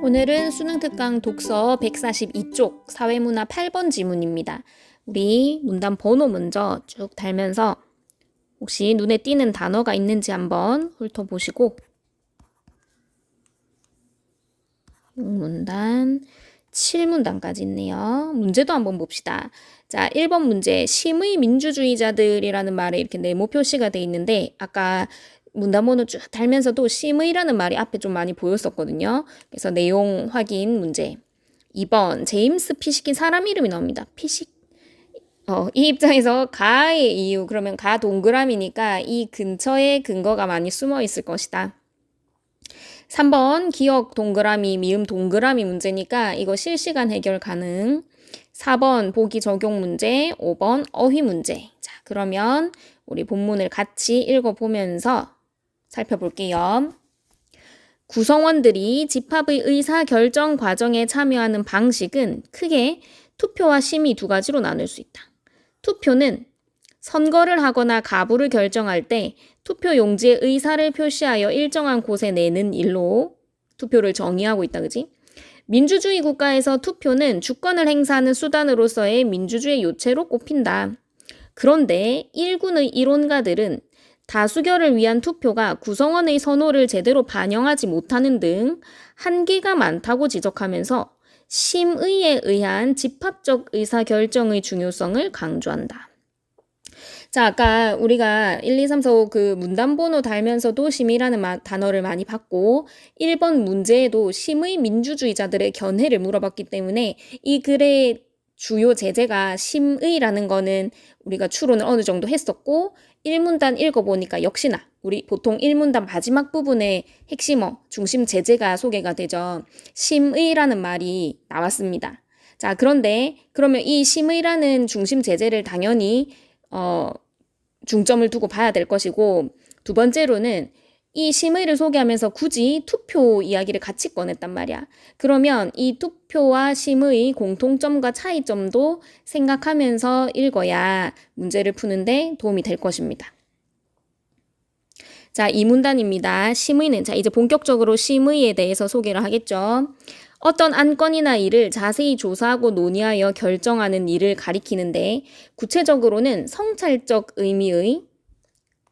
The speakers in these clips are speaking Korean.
오늘은 수능특강 독서 142쪽 사회문화 8번 지문입니다. 우리 문단 번호 먼저 쭉 달면서 혹시 눈에 띄는 단어가 있는지 한번 훑어보시고 6문단, 7문단까지 있네요. 문제도 한번 봅시다. 자, 1번 문제 심의 민주주의자들이라는 말에 이렇게 네모 표시가 돼 있는데 아까 문단 번호 쭉 달면서도 심의라는 말이 앞에 좀 많이 보였었거든요. 그래서 내용 확인 문제. 2번 제임스 피식인 사람 이름이 나옵니다. 피식. 이 입장에서 가의 이유, 그러면 가 동그라미니까 이 근처에 근거가 많이 숨어 있을 것이다. 3번 기억 동그라미, 미음 동그라미 문제니까 이거 실시간 해결 가능. 4번 보기 적용 문제, 5번 어휘 문제. 자, 그러면 우리 본문을 같이 읽어보면서 살펴볼게요. 구성원들이 집합의 의사결정 과정에 참여하는 방식은 크게 투표와 심의 두 가지로 나눌 수 있다. 투표는 선거를 하거나 가부를 결정할 때 투표 용지에 의사를 표시하여 일정한 곳에 내는 일로 투표를 정의하고 있다, 그지? 민주주의 국가에서 투표는 주권을 행사하는 수단으로서의 민주주의 요체로 꼽힌다. 그런데 일군의 이론가들은 다수결을 위한 투표가 구성원의 선호를 제대로 반영하지 못하는 등 한계가 많다고 지적하면서 심의에 의한 집합적 의사결정의 중요성을 강조한다. 자, 아까 우리가 1, 2, 3, 4, 5 그 문단 번호 달면서도 심의라는 단어를 많이 봤고 1번 문제에도 심의 민주주의자들의 견해를 물어봤기 때문에 이 글의 주요 제재가 심의라는 거는 우리가 추론을 어느 정도 했었고 1문단 읽어보니까 역시나 우리 보통 1문단 마지막 부분에 핵심어, 중심 제재가 소개가 되죠. 심의라는 말이 나왔습니다. 자, 그런데 그러면 이 심의라는 중심 제재를 당연히 중점을 두고 봐야 될 것이고 두 번째로는 이 심의를 소개하면서 굳이 투표 이야기를 같이 꺼냈단 말이야. 그러면 이 투표와 심의의 공통점과 차이점도 생각하면서 읽어야 문제를 푸는데 도움이 될 것입니다. 자, 이 문단입니다. 심의는, 자, 이제 본격적으로 심의에 대해서 소개를 하겠죠. 어떤 안건이나 일을 자세히 조사하고 논의하여 결정하는 일을 가리키는데 구체적으로는 성찰적 의미의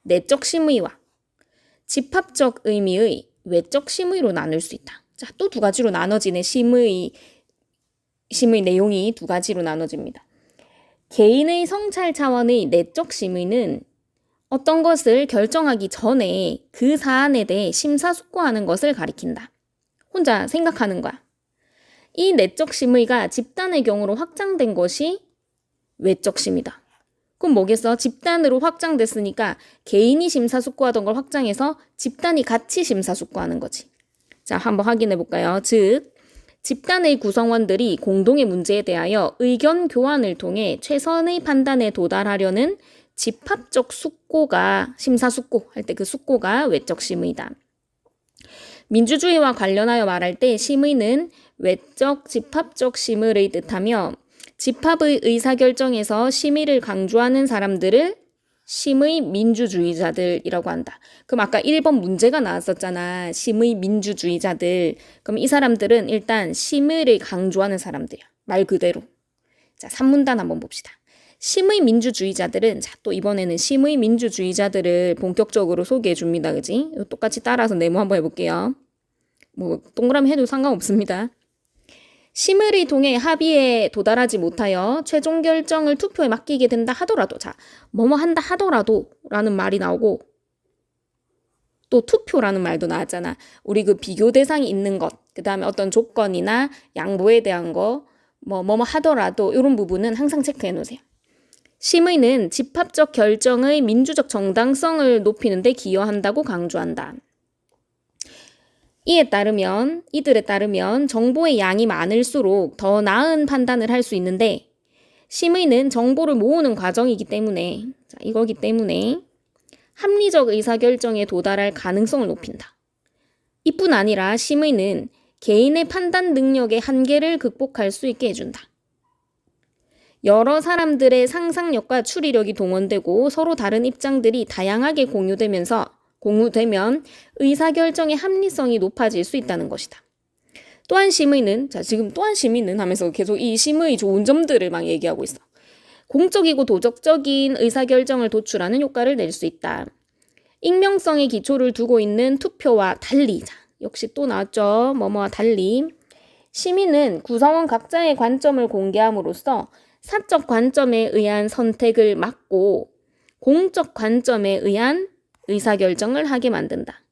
내적 심의와 집합적 의미의 외적 심의로 나눌 수 있다. 자, 또 두 가지로 나눠지는 심의 내용이 두 가지로 나눠집니다. 개인의 성찰 차원의 내적 심의는 어떤 것을 결정하기 전에 그 사안에 대해 심사숙고하는 것을 가리킨다. 혼자 생각하는 거야. 이 내적 심의가 집단의 경우로 확장된 것이 외적 심의다. 그럼 뭐겠어? 집단으로 확장됐으니까 개인이 심사숙고하던 걸 확장해서 집단이 같이 심사숙고하는 거지. 자, 한번 확인해 볼까요? 즉, 집단의 구성원들이 공동의 문제에 대하여 의견 교환을 통해 최선의 판단에 도달하려는 집합적 숙고가, 심사숙고 할 때 그 숙고가 외적 심의다. 민주주의와 관련하여 말할 때 심의는 외적 집합적 심의를 뜻하며 집합의 의사결정에서 심의를 강조하는 사람들을 심의 민주주의자들이라고 한다. 그럼 아까 1번 문제가 나왔었잖아. 심의 민주주의자들. 그럼 이 사람들은 일단 심의를 강조하는 사람들이야. 말 그대로. 자, 3문단 한번 봅시다. 심의 민주주의자들은, 자, 또 이번에는 심의 민주주의자들을 본격적으로 소개해 줍니다. 그지? 똑같이 따라서 네모 한번 해볼게요. 뭐 동그라미 해도 상관없습니다. 심의를 통해 합의에 도달하지 못하여 최종 결정을 투표에 맡기게 된다 하더라도, 자, 뭐뭐 한다 하더라도 라는 말이 나오고 또 투표라는 말도 나왔잖아. 우리 그 비교 대상이 있는 것, 그 다음에 어떤 조건이나 양보에 대한 거, 뭐뭐 하더라도 이런 부분은 항상 체크해 놓으세요. 심의는 집합적 결정의 민주적 정당성을 높이는 데 기여한다고 강조한다. 이들에 따르면 정보의 양이 많을수록 더 나은 판단을 할 수 있는데 심의는 정보를 모으는 과정이기 때문에, 자, 이거기 때문에 합리적 의사결정에 도달할 가능성을 높인다. 이뿐 아니라 심의는 개인의 판단 능력의 한계를 극복할 수 있게 해준다. 여러 사람들의 상상력과 추리력이 동원되고 서로 다른 입장들이 다양하게 공유되면서 공유되면 의사결정의 합리성이 높아질 수 있다는 것이다. 또한 심의는, 자, 지금 또한 심의는 하면서 계속 이 심의 좋은 점들을 막 얘기하고 있어. 공적이고 도덕적인 의사결정을 도출하는 효과를 낼 수 있다. 익명성의 기초를 두고 있는 투표와 달리, 자, 역시 또 나왔죠. 뭐뭐와 달리. 심의는 구성원 각자의 관점을 공개함으로써 사적 관점에 의한 선택을 막고 공적 관점에 의한 의사결정을 하게 만든다.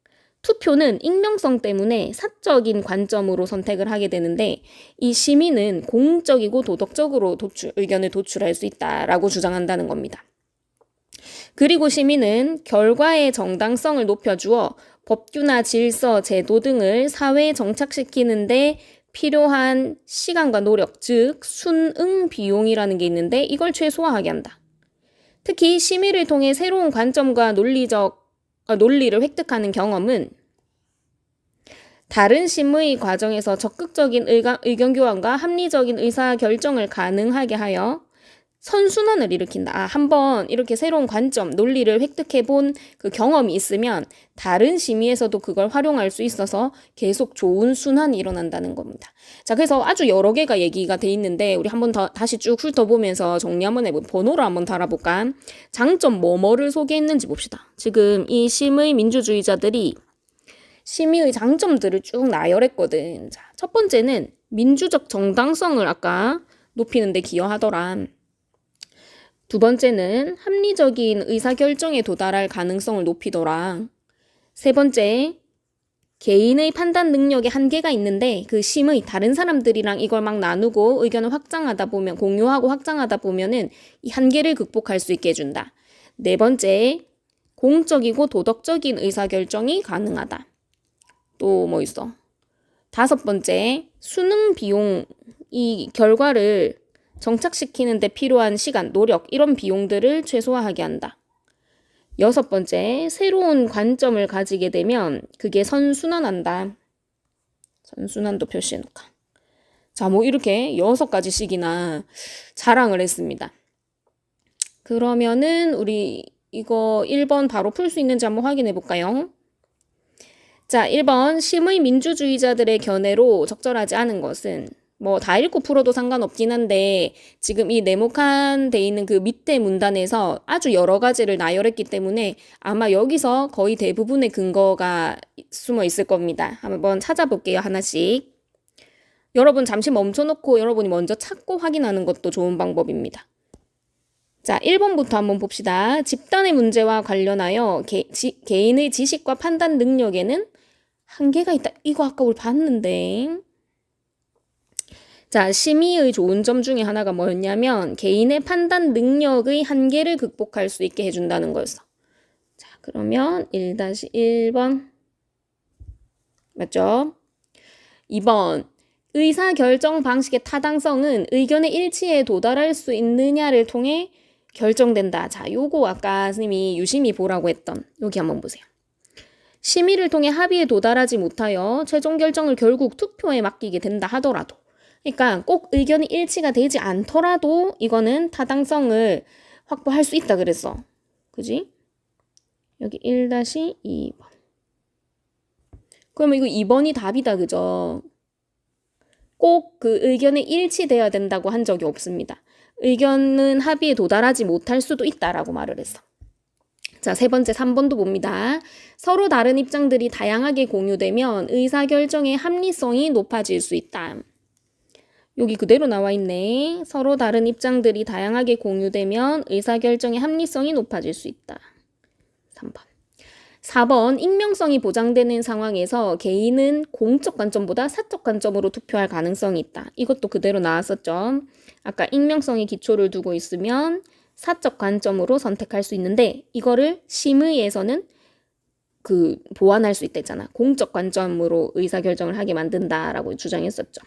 투표는 익명성 때문에 사적인 관점으로 선택을 하게 되는데 이 심의는 공적이고 도덕적으로 의견을 도출할 수 있다라고 주장한다는 겁니다. 그리고 심의는 결과의 정당성을 높여주어 법규나 질서, 제도 등을 사회에 정착시키는데 필요한 시간과 노력, 즉 순응 비용이라는 게 있는데 이걸 최소화하게 한다. 특히 심의를 통해 새로운 관점과 논리를 획득하는 경험은 다른 심의 과정에서 적극적인 의견 교환과 합리적인 의사결정을 가능하게 하여 선순환을 일으킨다. 한번 이렇게 새로운 관점, 논리를 획득해 본 그 경험이 있으면 다른 심의에서도 그걸 활용할 수 있어서 계속 좋은 순환이 일어난다는 겁니다. 자, 그래서 아주 여러 개가 얘기가 돼 있는데 우리 한번 다시 쭉 훑어보면서 정리 한번 해볼게요. 번호를 한번 달아볼까? 장점 뭐를 소개했는지 봅시다. 지금 이 심의 민주주의자들이 심의의 장점들을 쭉 나열했거든. 자, 첫 번째는 민주적 정당성을 아까 높이는 데 기여하더라. 두 번째는 합리적인 의사결정에 도달할 가능성을 높이더라. 세 번째, 개인의 판단 능력에 한계가 있는데 그 심의 다른 사람들이랑 이걸 막 나누고 의견을 확장하다 보면 공유하고 확장하다 보면은 이 한계를 극복할 수 있게 해준다. 네 번째, 공적이고 도덕적인 의사결정이 가능하다. 또 뭐 있어? 다섯 번째, 수능 비용, 이 결과를 정착시키는 데 필요한 시간, 노력, 이런 비용들을 최소화하게 한다. 여섯 번째, 새로운 관점을 가지게 되면 그게 선순환한다. 선순환도 표시해놓을까. 자, 뭐 이렇게 6가지씩이나 자랑을 했습니다. 그러면은 우리 이거 1번 바로 풀 수 있는지 한번 확인해 볼까요? 자, 1번 심의 민주주의자들의 견해로 적절하지 않은 것은 뭐 다 읽고 풀어도 상관없긴 한데 지금 이 네모칸 돼 있는 그 밑에 문단에서 아주 여러 가지를 나열했기 때문에 아마 여기서 거의 대부분의 근거가 숨어 있을 겁니다. 한번 찾아볼게요. 하나씩. 여러분 잠시 멈춰놓고 여러분이 먼저 찾고 확인하는 것도 좋은 방법입니다. 자, 1번부터 한번 봅시다. 집단의 문제와 관련하여 개인의 지식과 판단 능력에는 한계가 있다. 이거 아까 우리 봤는데. 자, 심의의 좋은 점 중에 하나가 뭐였냐면 개인의 판단 능력의 한계를 극복할 수 있게 해준다는 거였어. 자, 그러면 1-1번 맞죠? 2번 의사결정 방식의 타당성은 의견의 일치에 도달할 수 있느냐를 통해 결정된다. 자, 요거 아까 선생님이 유심히 보라고 했던 여기 한번 보세요. 심의를 통해 합의에 도달하지 못하여 최종 결정을 결국 투표에 맡기게 된다 하더라도 그러니까 꼭 의견이 일치가 되지 않더라도 이거는 타당성을 확보할 수 있다 그랬어. 그지? 여기 1-2번. 그러면 이거 2번이 답이다. 그죠? 꼭 그 의견에 일치돼야 된다고 한 적이 없습니다. 의견은 합의에 도달하지 못할 수도 있다라고 말을 했어. 자, 세 번째 3번도 봅니다. 서로 다른 입장들이 다양하게 공유되면 의사결정의 합리성이 높아질 수 있다. 여기 그대로 나와 있네. 서로 다른 입장들이 다양하게 공유되면 의사결정의 합리성이 높아질 수 있다. 3번. 4번. 익명성이 보장되는 상황에서 개인은 공적 관점보다 사적 관점으로 투표할 가능성이 있다. 이것도 그대로 나왔었죠. 아까 익명성의 기초를 두고 있으면 사적 관점으로 선택할 수 있는데 이거를 심의에서는 보완할 수 있다잖아. 공적 관점으로 의사결정을 하게 만든다라고 주장했었죠.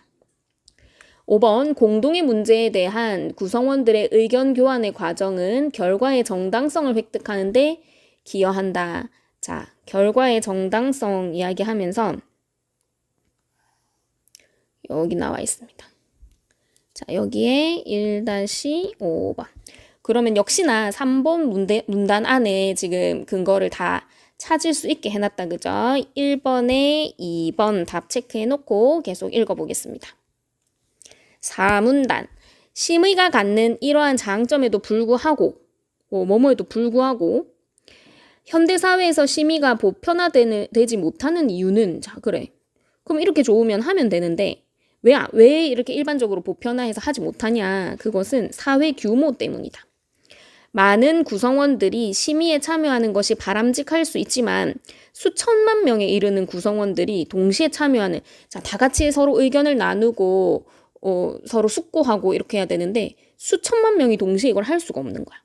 5번 공동의 문제에 대한 구성원들의 의견 교환의 과정은 결과의 정당성을 획득하는 데 기여한다. 자, 결과의 정당성 이야기하면서 여기 나와 있습니다. 자, 여기에 1-5번. 그러면 역시나 3번 문단 안에 지금 근거를 다 찾을 수 있게 해놨다. 그죠? 1번에 2번 답 체크해놓고 계속 읽어보겠습니다. 4문단. 심의가 갖는 이러한 장점에도 불구하고 뭐뭐에도 불구하고 현대사회에서 심의가 보편화되지 못하는 이유는 자 그래. 그럼 이렇게 좋으면 하면 되는데 왜 이렇게 일반적으로 보편화해서 하지 못하냐. 그것은 사회 규모 때문이다. 많은 구성원들이 심의에 참여하는 것이 바람직할 수 있지만 수천만 명에 이르는 구성원들이 동시에 참여하는 다 같이 서로 의견을 나누고 서로 숙고하고 이렇게 해야 되는데 수천만 명이 동시에 이걸 할 수가 없는 거야.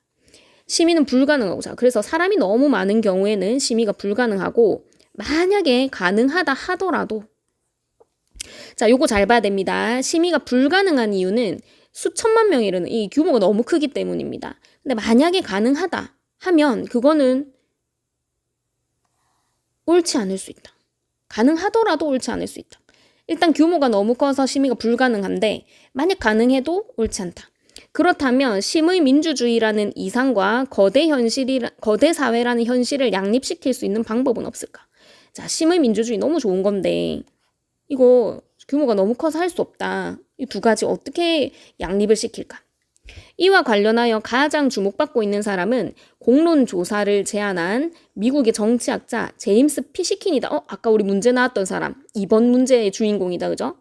심의는 불가능하고 그래서 사람이 너무 많은 경우에는 심의가 불가능하고 만약에 가능하다 하더라도 요거 잘 봐야 됩니다. 심의가 불가능한 이유는 수천만 명이 이르는 이 규모가 너무 크기 때문입니다. 근데 만약에 가능하다 하면 그거는 옳지 않을 수 있다. 가능하더라도 옳지 않을 수 있다. 일단 규모가 너무 커서 심의가 불가능한데 만약 가능해도 옳지 않다. 그렇다면 심의 민주주의라는 이상과 거대 사회라는 현실을 양립시킬 수 있는 방법은 없을까? 심의 민주주의 너무 좋은 건데 이거 규모가 너무 커서 할 수 없다. 이 두 가지 어떻게 양립을 시킬까? 이와 관련하여 가장 주목받고 있는 사람은 공론 조사를 제안한 미국의 정치학자 제임스 피시킨이다. 아까 우리 문제 나왔던 사람. 이번 문제의 주인공이다. 그죠?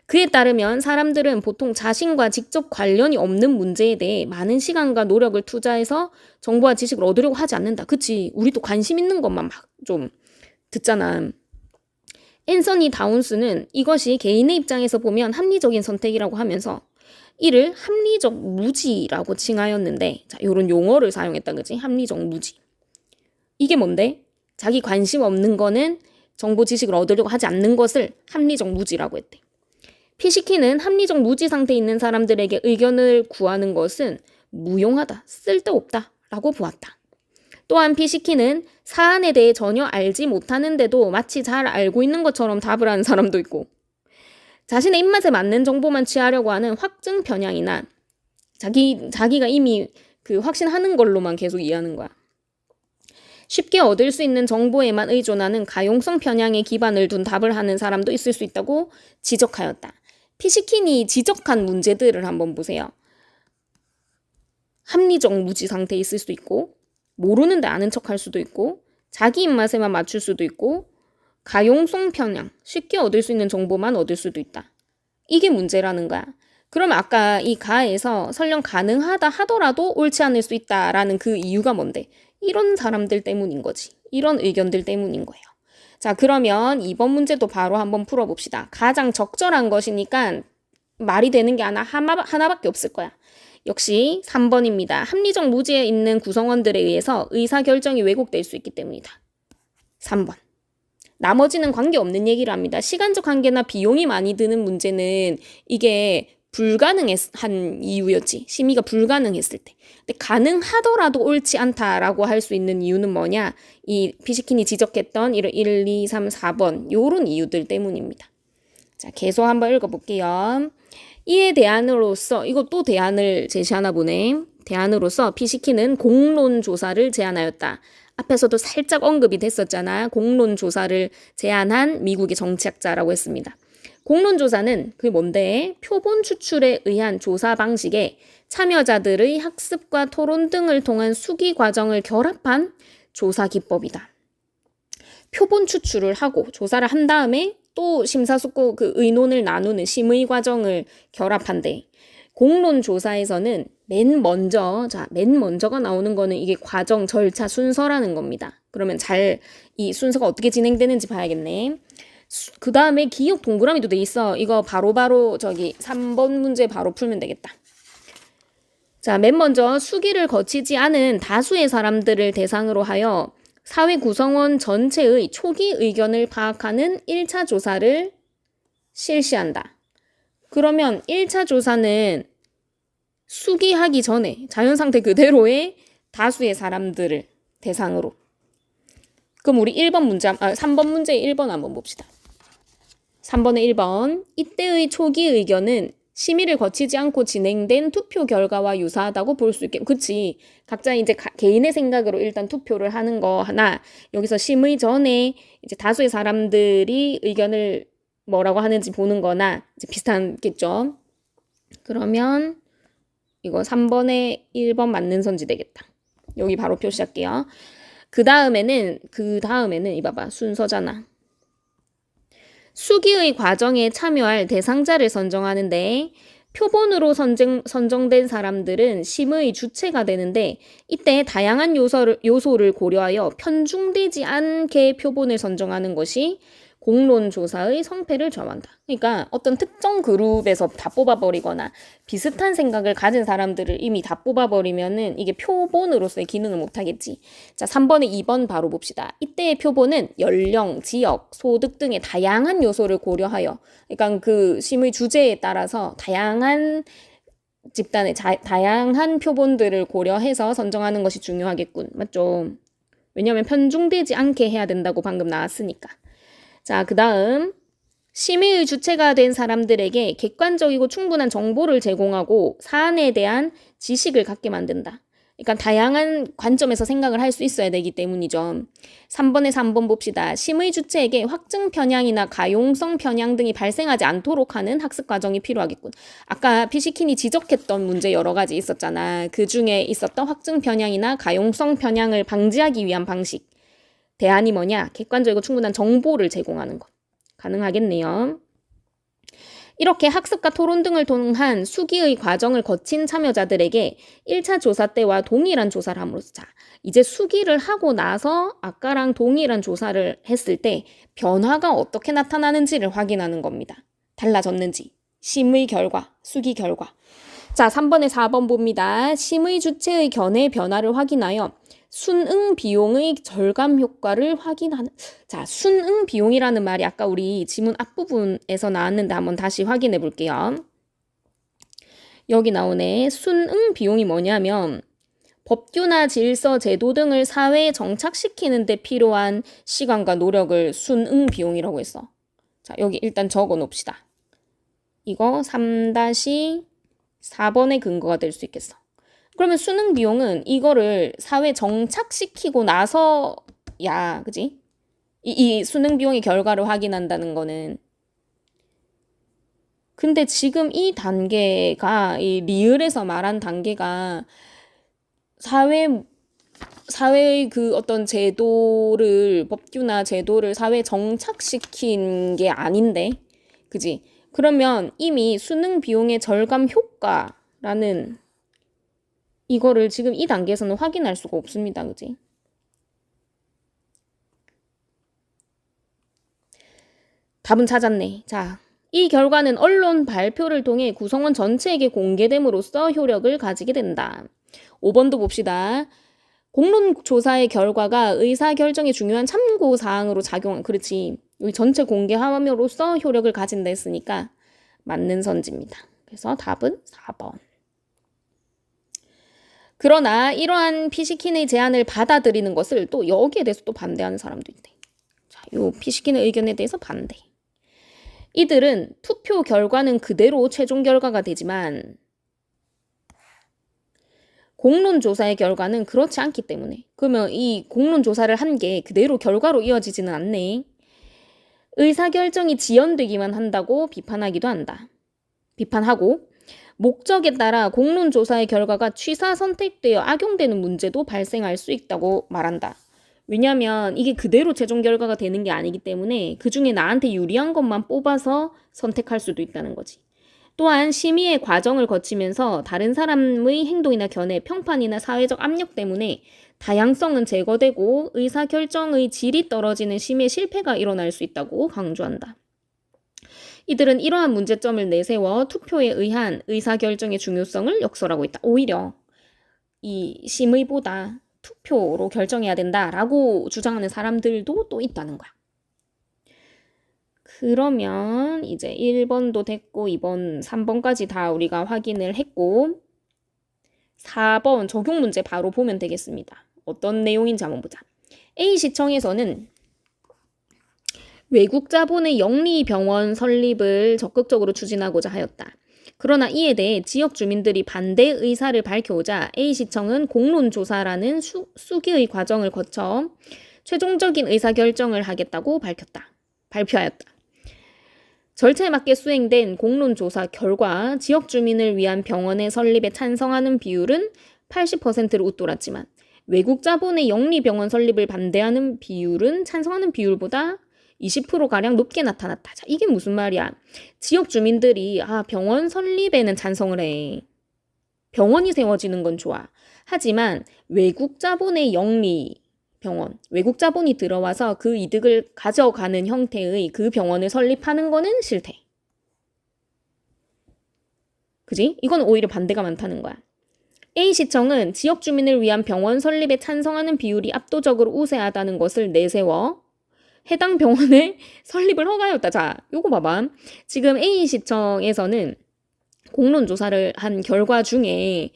그에 따르면 사람들은 보통 자신과 직접 관련이 없는 문제에 대해 많은 시간과 노력을 투자해서 정보와 지식을 얻으려고 하지 않는다. 그치? 우리도 관심 있는 것만 막 좀 듣잖아. 앤서니 다운스는 이것이 개인의 입장에서 보면 합리적인 선택이라고 하면서 이를 합리적 무지라고 칭하였는데 요런 용어를 사용했다. 그치? 합리적 무지. 이게 뭔데? 자기 관심 없는 거는 정보 지식을 얻으려고 하지 않는 것을 합리적 무지라고 했대. 피시키는 합리적 무지 상태에 있는 사람들에게 의견을 구하는 것은 무용하다, 쓸데없다 라고 보았다. 또한 피시키는 사안에 대해 전혀 알지 못하는데도 마치 잘 알고 있는 것처럼 답을 하는 사람도 있고 자신의 입맛에 맞는 정보만 취하려고 하는 확증 편향이나 자기가 이미 확신하는 걸로만 계속 이해하는 거야. 쉽게 얻을 수 있는 정보에만 의존하는 가용성 편향에 기반을 둔 답을 하는 사람도 있을 수 있다고 지적하였다. 피시킨이 지적한 문제들을 한번 보세요. 합리적 무지 상태에 있을 수도 있고 모르는데 아는 척할 수도 있고 자기 입맛에만 맞출 수도 있고 가용성 편향, 쉽게 얻을 수 있는 정보만 얻을 수도 있다. 이게 문제라는 거야. 그럼 아까 이 가에서 설령 가능하다 하더라도 옳지 않을 수 있다라는 그 이유가 뭔데? 이런 사람들 때문인 거지. 이런 의견들 때문인 거예요. 자, 그러면 이번 문제도 바로 한번 풀어봅시다. 가장 적절한 것이니까 말이 되는 게 하나밖에 없을 거야. 역시 3번입니다. 합리적 무지에 있는 구성원들에 의해서 의사결정이 왜곡될 수 있기 때문이다. 3번. 나머지는 관계없는 얘기를 합니다. 시간적 한계나 비용이 많이 드는 문제는 이게 불가능한 이유였지. 심의가 불가능했을 때. 근데 가능하더라도 옳지 않다라고 할 수 있는 이유는 뭐냐? 이 피시킨이 지적했던 1, 2, 3, 4번 요런 이유들 때문입니다. 자, 계속 한번 읽어볼게요. 이에 대안으로서 이거 또 대안을 제시하나 보네. 대안으로서 피시킨은 공론 조사를 제안하였다. 앞에서도 살짝 언급이 됐었잖아. 공론 조사를 제안한 미국의 정치학자라고 했습니다. 공론 조사는 그게 뭔데? 표본 추출에 의한 조사 방식에 참여자들의 학습과 토론 등을 통한 수기 과정을 결합한 조사 기법이다. 표본 추출을 하고 조사를 한 다음에 또 심사숙고 그 의논을 나누는 심의 과정을 결합한대. 공론 조사에서는 맨 먼저가 나오는 거는 이게 과정, 절차, 순서라는 겁니다. 그러면 이 순서가 어떻게 진행되는지 봐야겠네. 그 다음에 기억 동그라미도 돼 있어. 이거 바로바로 3번 문제 바로 풀면 되겠다. 자, 맨 먼저 수기를 거치지 않은 다수의 사람들을 대상으로 하여 사회 구성원 전체의 초기 의견을 파악하는 1차 조사를 실시한다. 그러면 1차 조사는 수기하기 전에 자연상태 그대로의 다수의 사람들을 대상으로. 그럼 우리 3번 문제 1번 한번 봅시다. 3번의 1번. 이때의 초기 의견은 심의를 거치지 않고 진행된 투표 결과와 유사하다고 볼 수 있겠고, 그치. 각자 이제 개인의 생각으로 일단 투표를 하는 거 하나, 여기서 심의 전에 이제 다수의 사람들이 의견을 뭐라고 하는지 보는 거나 이제 비슷하겠죠. 그러면 이거 3번에 1번 맞는 선지 되겠다. 여기 바로 표시할게요. 그 다음에는 이봐봐. 순서잖아. 수기의 과정에 참여할 대상자를 선정하는데 표본으로 선정된 사람들은 심의 주체가 되는데 이때 다양한 요소를 고려하여 편중되지 않게 표본을 선정하는 것이 공론조사의 성패를 좌우한다. 그러니까 어떤 특정 그룹에서 다 뽑아버리거나 비슷한 생각을 가진 사람들을 이미 다 뽑아버리면은 이게 표본으로서의 기능을 못하겠지. 자, 3번에 2번 바로 봅시다. 이때의 표본은 연령, 지역, 소득 등의 다양한 요소를 고려하여, 그러니까 그 심의 주제에 따라서 다양한 집단의 다양한 표본들을 고려해서 선정하는 것이 중요하겠군. 맞죠? 왜냐하면 편중되지 않게 해야 된다고 방금 나왔으니까. 자, 그 다음 심의의 주체가 된 사람들에게 객관적이고 충분한 정보를 제공하고 사안에 대한 지식을 갖게 만든다. 그러니까 다양한 관점에서 생각을 할 수 있어야 되기 때문이죠. 3번에 3번 봅시다. 심의 주체에게 확증 편향이나 가용성 편향 등이 발생하지 않도록 하는 학습 과정이 필요하겠군. 아까 피시킨이 지적했던 문제 여러 가지 있었잖아. 그 중에 있었던 확증 편향이나 가용성 편향을 방지하기 위한 방식. 대안이 뭐냐? 객관적이고 충분한 정보를 제공하는 것. 가능하겠네요. 이렇게 학습과 토론 등을 통한 수기의 과정을 거친 참여자들에게 1차 조사 때와 동일한 조사를 함으로써, 자, 이제 수기를 하고 나서 아까랑 동일한 조사를 했을 때 변화가 어떻게 나타나는지를 확인하는 겁니다. 달라졌는지. 심의 결과, 수기 결과. 자, 3번에 4번 봅니다. 심의 주체의 견해 변화를 확인하여 순응 비용의 절감 효과를 확인하는. 자, 순응 비용이라는 말이 아까 우리 지문 앞부분에서 나왔는데 한번 다시 확인해 볼게요. 여기 나오네. 순응 비용이 뭐냐면 법규나 질서, 제도 등을 사회에 정착시키는 데 필요한 시간과 노력을 순응 비용이라고 했어. 자, 여기 일단 적어 놓읍시다. 이거 3-4번의 근거가 될 수 있겠어. 그러면 수능 비용은 이거를 사회 정착시키고 나서야, 그지? 이 수능 비용의 결과를 확인한다는 거는. 근데 지금 이 단계가, 이 리을에서 말한 단계가 사회의 그 어떤 제도를, 법규나 제도를 사회에 정착시킨 게 아닌데, 그지? 그러면 이미 수능 비용의 절감 효과라는 이거를 지금 이 단계에서는 확인할 수가 없습니다. 그지? 답은 찾았네. 자, 이 결과는 언론 발표를 통해 구성원 전체에게 공개됨으로써 효력을 가지게 된다. 5번도 봅시다. 공론조사의 결과가 의사결정에 중요한 참고사항으로 작용, 그렇지. 여기 전체 공개함으로써 효력을 가진다 했으니까 맞는 선지입니다. 그래서 답은 4번. 그러나 이러한 피시킨의 제안을 받아들이는 것을 또 여기에 대해서 또 반대하는 사람도 있대. 자, 요 피시킨의 의견에 대해서 반대. 이들은 투표 결과는 그대로 최종 결과가 되지만 공론조사의 결과는 그렇지 않기 때문에, 그러면 이 공론조사를 한 게 그대로 결과로 이어지지는 않네. 의사결정이 지연되기만 한다고 비판하기도 한다. 비판하고 목적에 따라 공론조사의 결과가 취사 선택되어 악용되는 문제도 발생할 수 있다고 말한다. 왜냐하면 이게 그대로 최종 결과가 되는 게 아니기 때문에 그중에 나한테 유리한 것만 뽑아서 선택할 수도 있다는 거지. 또한 심의의 과정을 거치면서 다른 사람의 행동이나 견해, 평판이나 사회적 압력 때문에 다양성은 제거되고 의사결정의 질이 떨어지는 심의 실패가 일어날 수 있다고 강조한다. 이들은 이러한 문제점을 내세워 투표에 의한 의사결정의 중요성을 역설하고 있다. 오히려 이 심의보다 투표로 결정해야 된다라고 주장하는 사람들도 또 있다는 거야. 그러면 이제 1번도 됐고 2번, 3번까지 다 우리가 확인을 했고 4번 적용 문제 바로 보면 되겠습니다. 어떤 내용인지 한번 보자. A시청에서는 외국 자본의 영리병원 설립을 적극적으로 추진하고자 하였다. 그러나 이에 대해 지역 주민들이 반대 의사를 밝혀오자 A시청은 공론조사라는 수기의 과정을 거쳐 최종적인 의사결정을 하겠다고 발표하였다. 절차에 맞게 수행된 공론조사 결과 지역 주민을 위한 병원의 설립에 찬성하는 비율은 80%를 웃돌았지만 외국 자본의 영리병원 설립을 반대하는 비율은 찬성하는 비율보다 20%가량 높게 나타났다. 자, 이게 무슨 말이야? 지역 주민들이 병원 설립에는 찬성을 해. 병원이 세워지는 건 좋아. 하지만 외국 자본의 영리병원, 외국 자본이 들어와서 그 이득을 가져가는 형태의 그 병원을 설립하는 거는 싫대. 그지? 이건 오히려 반대가 많다는 거야. A시청은 지역 주민을 위한 병원 설립에 찬성하는 비율이 압도적으로 우세하다는 것을 내세워 해당 병원의 설립을 허가하였다. 자, 요거 봐봐. 지금 A시청에서는 공론조사를 한 결과 중에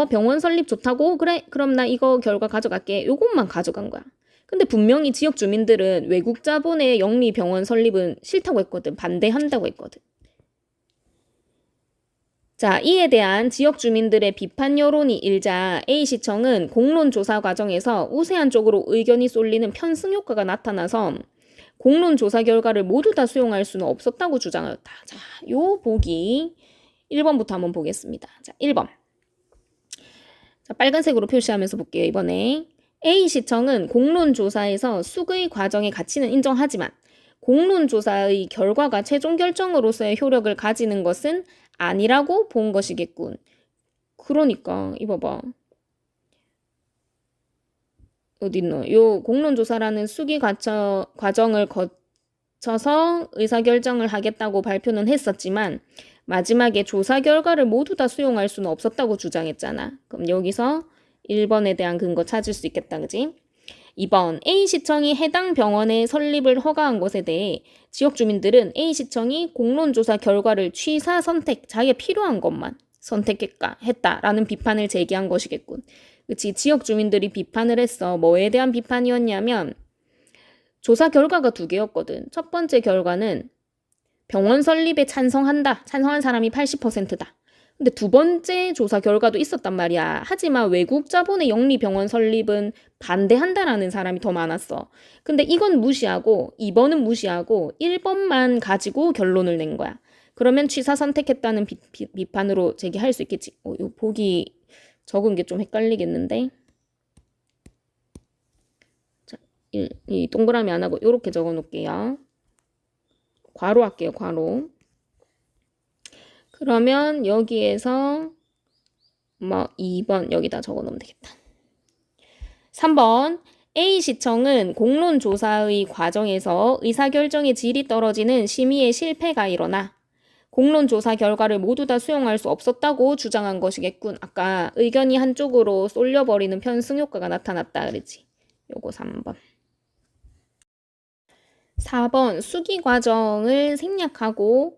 병원 설립 좋다고? 그래, 그럼 나 이거 결과 가져갈게. 요것만 가져간 거야. 근데 분명히 지역 주민들은 외국 자본의 영리 병원 설립은 싫다고 했거든. 반대한다고 했거든. 자, 이에 대한 지역 주민들의 비판 여론이 일자 A시청은 공론조사 과정에서 우세한 쪽으로 의견이 쏠리는 편승 효과가 나타나서 공론조사 결과를 모두 다 수용할 수는 없었다고 주장하였다. 자, 요 보기 1번부터 한번 보겠습니다. 자, 1번. 자, 빨간색으로 표시하면서 볼게요. 이번에 A시청은 공론조사에서 수의 과정의 가치는 인정하지만 공론조사의 결과가 최종 결정으로서의 효력을 가지는 것은 아니라고 본 것이겠군. 그러니까 이봐봐. 어딨노? 요 공론조사라는 수기 과정을 거쳐서 의사결정을 하겠다고 발표는 했었지만 마지막에 조사 결과를 모두 다 수용할 수는 없었다고 주장했잖아. 그럼 여기서 1번에 대한 근거 찾을 수 있겠다. 그지? 2번, A시청이 해당 병원의 설립을 허가한 것에 대해 지역 주민들은 A시청이 공론조사 결과를 취사 선택, 자기가 필요한 것만 선택했다라는 비판을 제기한 것이겠군. 그치? 지역 주민들이 비판을 했어. 뭐에 대한 비판이었냐면 조사 결과가 2개였거든. 첫 번째 결과는 병원 설립에 찬성한 사람이 80%다. 근데 2번째 조사 결과도 있었단 말이야. 하지만 외국 자본의 영리병원 설립은 반대한다라는 사람이 더 많았어. 근데 이건 무시하고 2번은 무시하고 1번만 가지고 결론을 낸 거야. 그러면 취사 선택했다는 비판으로 제기할 수 있겠지. 요 보기 적은 게 좀 헷갈리겠는데. 자, 이 동그라미 안 하고 이렇게 적어 놓을게요. 괄호 할게요. 괄호. 그러면 여기에서 2번 여기다 적어놓으면 되겠다. 3번 A시청은 공론조사의 과정에서 의사결정의 질이 떨어지는 심의의 실패가 일어나 공론조사 결과를 모두 다 수용할 수 없었다고 주장한 것이겠군. 아까 의견이 한쪽으로 쏠려버리는 편승 효과가 나타났다 그랬지. 요거 3번. 4번 수기 과정을 생략하고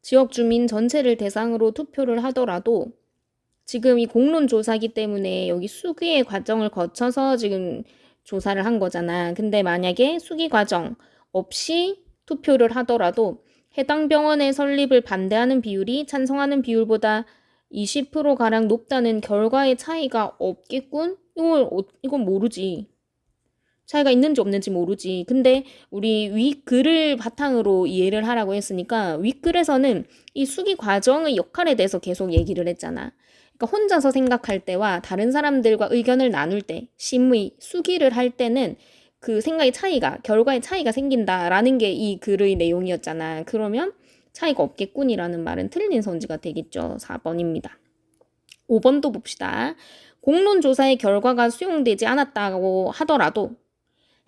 지역 주민 전체를 대상으로 투표를 하더라도 지금 이 공론조사기 때문에 여기 수기의 과정을 거쳐서 지금 조사를 한 거잖아. 근데 만약에 수기 과정 없이 투표를 하더라도 해당 병원의 설립을 반대하는 비율이 찬성하는 비율보다 20%가량 높다는 결과의 차이가 없겠군? 이건 모르지. 차이가 있는지 없는지 모르지. 근데 우리 윗글을 바탕으로 이해를 하라고 했으니까 윗글에서는 이 수기 과정의 역할에 대해서 계속 얘기를 했잖아. 그러니까 혼자서 생각할 때와 다른 사람들과 의견을 나눌 때, 심의, 수기를 할 때는 그 생각의 차이가, 결과의 차이가 생긴다라는 게 이 글의 내용이었잖아. 그러면 차이가 없겠군이라는 말은 틀린 선지가 되겠죠. 4번입니다. 5번도 봅시다. 공론조사의 결과가 수용되지 않았다고 하더라도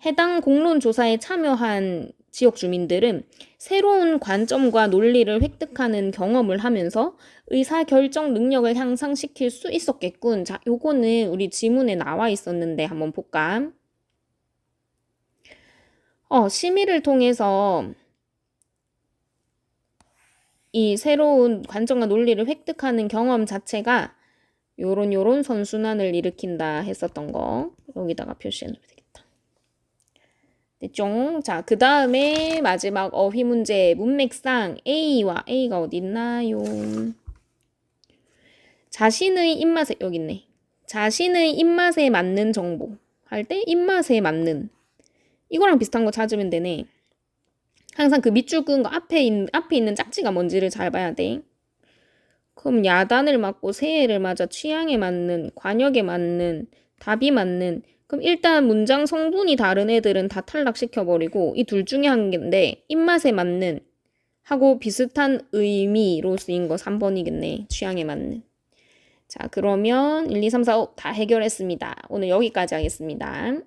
해당 공론조사에 참여한 지역 주민들은 새로운 관점과 논리를 획득하는 경험을 하면서 의사결정 능력을 향상시킬 수 있었겠군. 자, 요거는 우리 지문에 나와 있었는데 한번 볼까? 심의를 통해서 이 새로운 관점과 논리를 획득하는 경험 자체가 요런 선순환을 일으킨다 했었던 거 여기다가 표시해 놓으면 되겠다. 됐죠? 자, 그 다음에 마지막 어휘 문제 문맥상 A와 A가 어디 있나요? 자신의 입맛에, 여기 있네. 자신의 입맛에 맞는 정보 할 때 입맛에 맞는 이거랑 비슷한 거 찾으면 되네. 항상 그 밑줄 그은 거 앞에 있는 짝지가 뭔지를 잘 봐야 돼. 그럼 야단을 맞고 새해를 맞아 취향에 맞는, 관역에 맞는, 답이 맞는. 그럼 일단 문장 성분이 다른 애들은 다 탈락시켜버리고 이 둘 중에 한 개인데 입맛에 맞는 하고 비슷한 의미로 쓰인 거 3번이겠네. 취향에 맞는. 자, 그러면 1, 2, 3, 4, 5 다 해결했습니다. 오늘 여기까지 하겠습니다.